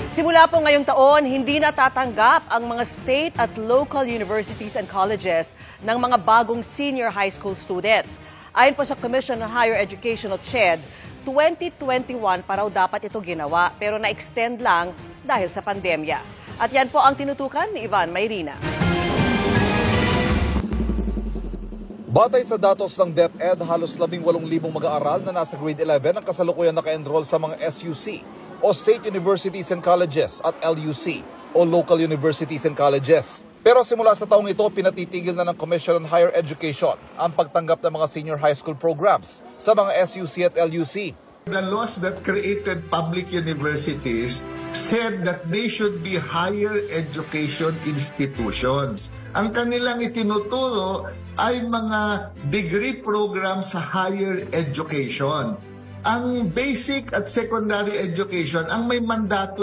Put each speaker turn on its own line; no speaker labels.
Simula po ngayong taon, hindi na tatanggap ang mga state at local universities and colleges ng mga bagong senior high school students. Ayon po sa Commission on Higher Education o CHED, 2021 pa raw dapat ito ginawa pero na-extend lang dahil sa pandemya. At yan po ang tinutukan ni Ivan Mayrina.
Batay sa datos ng DepEd, halos 18,000 mag-aaral na nasa grade 11 ang kasalukuyan naka-enroll sa mga SUC o State Universities and Colleges at LUC o Local Universities and Colleges. Pero simula sa taong ito, pinatitigil na ng Commission on Higher Education ang pagtanggap ng mga senior high school programs sa mga SUC at LUC.
The laws that created public universities said that they should be higher education institutions. Ang kanilang itinuturo ay mga degree program sa higher education. Ang basic at secondary education ang may mandato